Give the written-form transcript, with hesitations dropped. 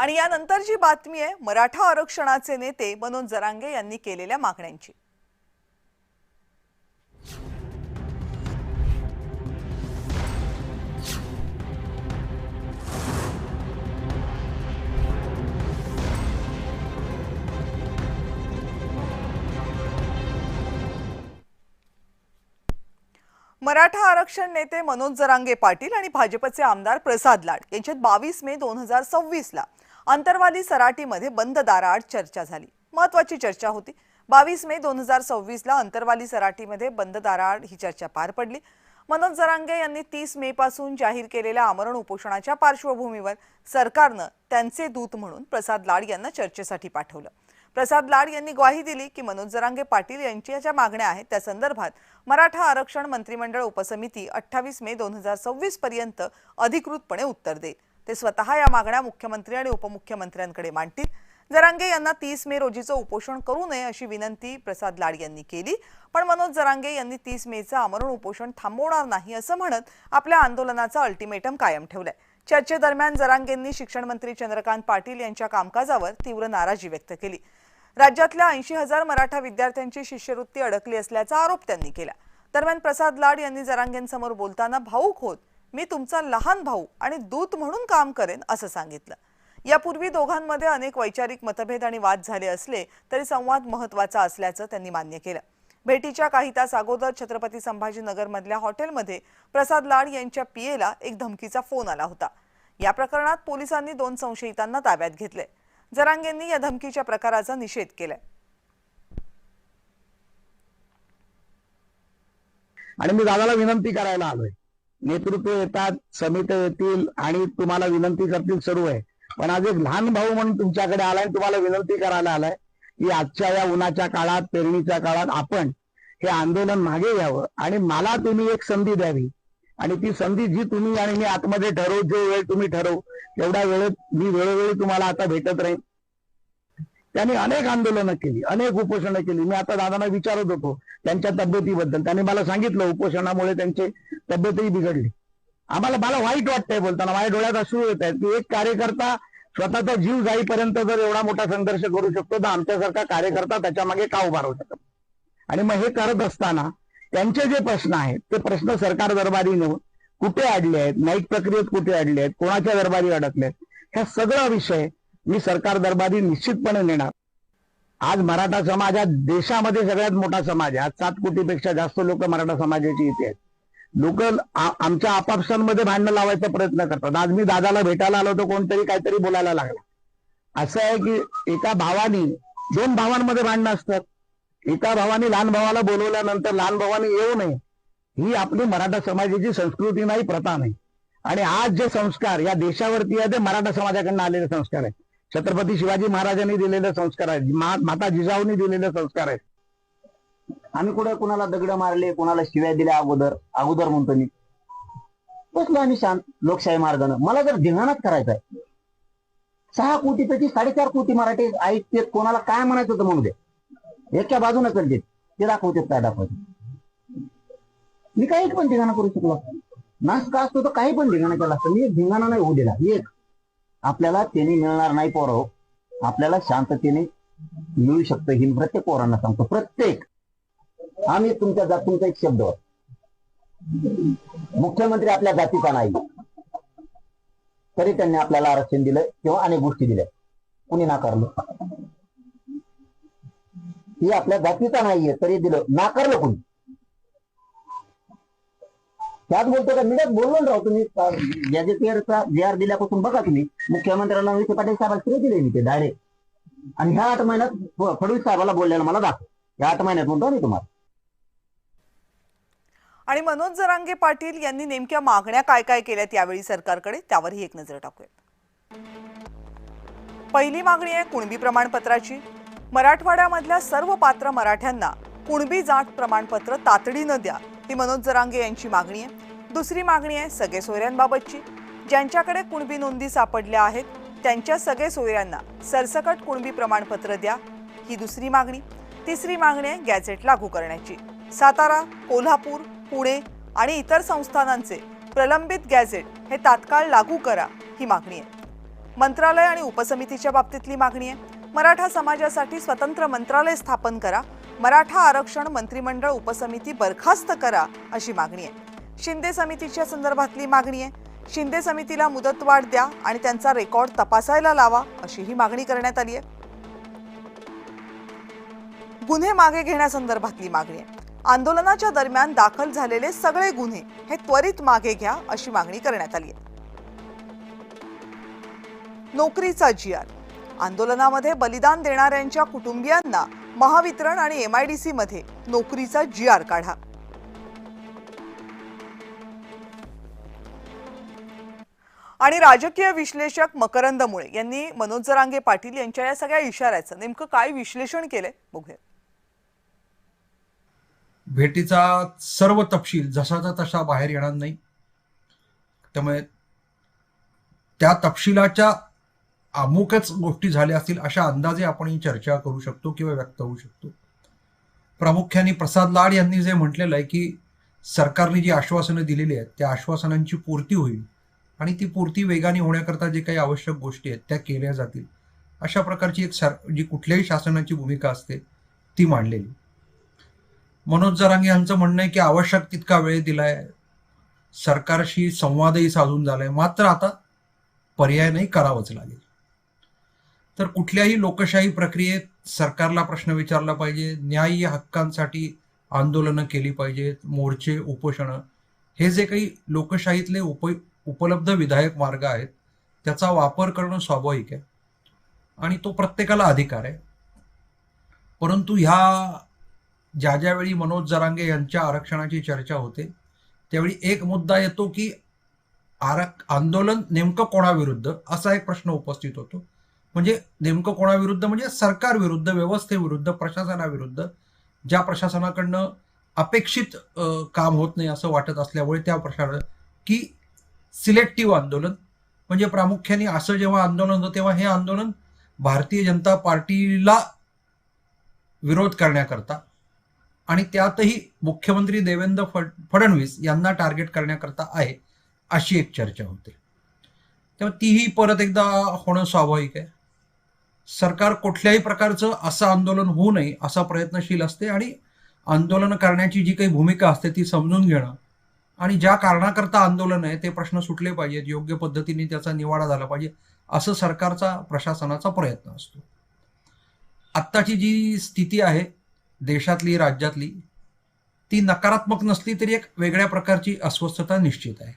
आणि यानंतरची बातमी आहे मराठा आरक्षणाचे नेते मनोज जरांगे यांनी केलेल्या मागण्यांची। मराठा आरक्षण नेते मनोज जरांगे पाटील आणि भाजपचे आमदार प्रसाद लाड यांच्यात 22 मे 2026 ला अंतरवाली सराटीमध्ये बंद दाराआड चर्चा झाली। महत्त्वाची चर्चा होती। 22 मे 2026 ला अंतरवाली सराटीमध्ये बंद दाराआड ही चर्चा पार पडली। मनोज जरांगे यांनी 30 मे पासून जाहीर केलेल्या आमरण उपोषणाच्या पार्श्वभूमीवर सरकारने त्यांचे दूत म्हणून प्रसाद लाड यांना चर्चेसाठी पाठवलं। प्रसाद लाड यांनी ग्वाही दिली की मनोज जरांगे पाटील यांच्या ज्या मागण्या आहेत त्या संदर्भात मराठा आरक्षण मंत्रिमंडळ उपसमिती 28 मे 2026 पर्यंत अधिकृतपणे उत्तर देईल। ते स्वतः या मागण्या मुख्यमंत्री आणि उपमुख्यमंत्र्यांकडे मांडतील। जरांगे यांना 30 मे रोजीचं उपोषण करू नये अशी विनंती प्रसाद लाड यांनी केली, पण मनोज जरांगे यांनी 30 मेचं आमरण उपोषण थांबवणार नाही असं म्हणत आपल्या आंदोलनाचा अल्टिमेटम कायम ठेवलाय। चर्चेदरम्यान जरांगेंनी शिक्षण मंत्री चंद्रकांत पाटील यांच्या कामकाजावर तीव्र नाराजी व्यक्त केली। राज्यातल्या 80,000 मराठा विद्यार्थ्यांची शिष्यवृत्ती अडकली असल्याचा आरोप त्यांनी केला। दरम्यान प्रसाद लाड यांनी जरांगेंसमोर बोलताना भाऊक होत मी तुमचा लहान भाऊ आणि दूत म्हणून काम करेन असं सांगितलं। यापूर्वी दोघांमध्ये अनेक वैचारिक मतभेद आणि वाद झाले असले तरी संवाद महत्त्वाचा असल्याचं त्यांनी मान्य केलं। भेटीच्या काही तास अगोदर छत्रपती संभाजीनगर मधल्या हॉटेलमध्ये प्रसाद लाड यांच्या पीएला एक धमकीचा फोन आला होता। या प्रकरणात पोलिसांनी 2 संशयितांना ताब्यात घेतले। जरांगेंनी या धमकीच्या प्रकाराचा निषेध केलाय। आणि मी दादाला विनंती करायला आलोय, नेतृत्व येतात, समिती येतील आणि तुम्हाला विनंती करतील सर्व आहे, पण आज एक लहान भाऊ म्हणून तुमच्याकडे आलाय, तुम्हाला विनंती करायला आलाय की आजच्या या उन्हाच्या काळात, पेरणीच्या काळात आपण हे आंदोलन मागे घ्यावं आणि मला तुम्ही एक संधी द्यावी आणि ती संधी जी तुम्ही आणि मी आतमध्ये ठरवू, जो वेळ तुम्ही ठरवू तेवढ्या वेळेत मी वेळोवेळी तुम्हाला आता भेटत राहीन। त्यांनी अनेक आंदोलनं केली, अनेक उपोषणं केली। मी आता दादांना विचारत होतो त्यांच्या तब्येतीबद्दल, त्यांनी मला सांगितलं उपोषणामुळे त्यांची तब्येतही बिघडली। मला वाईट वाटतंय बोलताना, माझ्या डोळ्यात अश्रू येत आहेत की एक कार्यकर्ता स्वतःचा जीव जाईपर्यंत जर एवढा मोठा संघर्ष करू शकतो तर आमच्यासारखा कार्यकर्ता त्याच्या मागे का उभा राहू शकतो। आणि मग हे करत असताना त्यांचे जे प्रश्न आहेत ते प्रश्न सरकार दरबारी नेऊन कुठे अडले आहेत, न्यायिक प्रक्रियेत कुठे अडले आहेत, कोणाच्या दरबारी अडकले आहेत, ह्या सगळा विषय मी सरकार दरबारी निश्चितपणे नेणार। आज मराठा समाज हा देशामध्ये सगळ्यात मोठा समाज आहे। आज 7 कोटीपेक्षा जास्त लोक मराठा समाजाची इथे आहेत। लोक आमच्या आपापसांमध्ये भांडणं लावायचा प्रयत्न करतात। आज मी दादाला भेटायला आलो तर कोणतरी काहीतरी बोलायला लागला। असं आहे की एका भावानी 2 भावांमध्ये भांडणं असतात। एका भावानी लहान भावाला बोलवल्यानंतर लहान भावाने येऊ नये ही आपली मराठा समाजाची संस्कृती नाही, प्रथा नाही। आणि आज जे संस्कार या देशावरती आहे ते मराठा समाजाकडून आलेले संस्कार आहेत। छत्रपती शिवाजी महाराजांनी दिलेले संस्कार आहेत, माता जिजाऊंनी दिलेले संस्कार आहेत। आम्ही कुठे कुणाला दगड मारले, कुणाला शिव्या दिल्या अगोदर म्हणतो मी बसलो आम्ही शांत लोकशाही मार्गानं। मला जर धिंगाणाच करायचा आहे, 6 कोटीपैकी 4.5 कोटी मराठी ऐकते, कोणाला काय म्हणायचं होतं म्हणू दे, एका बाजूने करते ते दाखवते काय दाखवते। मी काही पण धिंगाणा करू शकलो, नाच का असतो तर काही पण धिंगाणा केला असतो। मी धिंगाणा नाही होऊ दिला। एक आपल्याला त्याने मिळणार नाही पोरं, आपल्याला शांततेने मिळू शकतं ही प्रत्येक पोरांना सांगतो। प्रत्येक आम्ही तुमच्या जातीचा एक शब्द, मुख्यमंत्री आपल्या जातीचा नाही तरी त्यांनी आपल्याला आरक्षण दिलं किंवा अनेक गोष्टी दिल्या, कुणी नाकारलं। ही आपल्या जातीचा नाहीये तरी दिलं, नाकारलं कुणी। त्याच बोलतो का मी बोललो राहू, तुम्ही गॅजेटियरचा जे दिल्यापासून बघा तुम्ही मुख्यमंत्र्यांना विखे पाटील साहेबांना श्रेय दिले मी ते डायरेक्ट। आणि ह्या 8 महिन्यात फडणवीस साहेबाला बोललेलं मला दाखव, या 8 महिन्यात म्हणतो मी तुम्हाला। आणि मनोज जरांगे पाटील यांनी नेमक्या मागण्या काय काय केल्यात यावेळी सरकारकडे त्यावरही एक नजर टाकूयात। पहिली मागणी आहे कुणबी प्रमाणपत्राची। मराठवाड्यामधल्या सर्व पात्र मराठ्यांना कुणबी जात प्रमाणपत्र तातडीनं द्या ही मनोज जरांगे यांची मागणी आहे। दुसरी मागणी आहे सगळे सोयऱ्यांबाबतची। ज्यांच्याकडे कुणबी नोंदी सापडल्या आहेत त्यांच्या सगळे सोयऱ्यांना सरसकट कुणबी प्रमाणपत्र द्या ही दुसरी मागणी। तिसरी मागणी आहे गॅझेट लागू करण्याची। सातारा, कोल्हापूर, पुणे आणि इतर संस्थानांचे प्रलंबित गॅझेट हे तात्काळ लागू करा ही मागणी आहे। मंत्रालय आणि उपसमितीच्या बाबतीतली मागणी आहे. मराठा समाजासाठी स्वतंत्र मंत्रालय स्थापन करा. मराठा आरक्षण मंत्रिमंडळ उपसमिती बरखास्त करा अशी मागणी आहे. शिंदे समितीच्या संदर्भातली मागणी आहे. शिंदे समितीला मुदतवाढ द्या आणि त्यांचा रेकॉर्ड तपासायला लावा अशी ही मागणी करण्यात आली आहे. गुन्हे मागे घेण्यासंदर्भातली मागणी आहे. आंदोलनाच्या दरम्यान दाखल झालेले सगळे गुन्हे हे त्वरित मागे घ्या अशी मागणी करण्यात आली आहे. नोकरीचा GR. आंदोलनामध्ये बलिदान देणाऱ्यांच्या कुटुंबियांना महावितरण आणि MIDC मध्ये नोकरीचा GR काढा. आणि राजकीय विश्लेषक मकरंद मुळे यांनी मनोज जरांगे पाटील यांच्या या सगळ्या इशाऱ्याचं नेमकं काय विश्लेषण केलंय बघूया. भेटीचा सर्व तपशील जसाचा तसा बाहेर येणार नाही. त्यामुळे त्या तपशिलाच्या अमुकच गोष्टी झाल्या असतील अशा अंदाजे आपण ही चर्चा करू शकतो किंवा व्यक्त होऊ शकतो. प्रामुख्याने प्रसाद लाड यांनी जे म्हटलेलं आहे की सरकारने जी आश्वासनं दिलेली आहेत त्या आश्वासनांची पूर्ती होईल आणि ती पूर्ती वेगाने होण्याकरता जे काही आवश्यक गोष्टी आहेत त्या केल्या जातील अशा प्रकारची एक जी कुठल्याही शासनाची भूमिका असते ती मांडलेली. मनोज जरांगे यांचं म्हणणं आहे की आवश्यक तितका वेळ दिलाय, सरकारशी संवादही साधून झालाय, मात्र आता पर्याय नाही, करावंच लागेल. तर कुठल्याही लोकशाही प्रक्रियेत सरकारला प्रश्न विचारला पाहिजे, न्याय्य हक्कांसाठी आंदोलनं केली पाहिजेत, मोर्चे, उपोषणं हे जे काही लोकशाहीतले उपलब्ध विधायक मार्ग आहेत त्याचा वापर करणं स्वाभाविक आहे आणि तो प्रत्येकाला अधिकार आहे. परंतु ज्यावेळी मनोज जरांगे यांच्या आरक्षणाची चर्चा होते त्यावेळी एक मुद्दा येतो की आंदोलन नेमकं कोणाविरुद्ध असा एक प्रश्न उपस्थित होतो. म्हणजे नेमकं कोणाविरुद्ध म्हणजे सरकारविरुद्ध, व्यवस्थेविरुद्ध, प्रशासनाविरुद्ध, ज्या प्रशासनाकडनं अपेक्षित काम होत नाही असं वाटत असल्यामुळे त्या प्रश्नाला की सिलेक्टिव्ह आंदोलन म्हणजे प्रामुख्याने असं जेव्हा आंदोलन होतं तेव्हा हे आंदोलन भारतीय जनता पार्टीला विरोध करण्याकरता आणि त्यातही मुख्यमंत्री देवेंद्र फडणवीस यांना टार्गेट करण्याकरता आहे अशी एक चर्चा होते. तेव्हा तीही परत एकदा होणं स्वाभाविक आहे. सरकार कुठल्याही प्रकारचं असं आंदोलन होऊ नये असा प्रयत्नशील असते आणि आंदोलन करण्याची जी काही भूमिका असते ती समजून घेणं आणि ज्या कारणाकरता आंदोलन आहे ते प्रश्न सुटले पाहिजेत, योग्य पद्धतीने त्याचा निवाडा झाला पाहिजे असं सरकारचा, प्रशासनाचा प्रयत्न असतो. आत्ताची जी स्थिती आहे देशातली, राज्यातली, ती नकारात्मक नसली तरी एक वेगळ्या प्रकारची अस्वस्थता निश्चित आहे.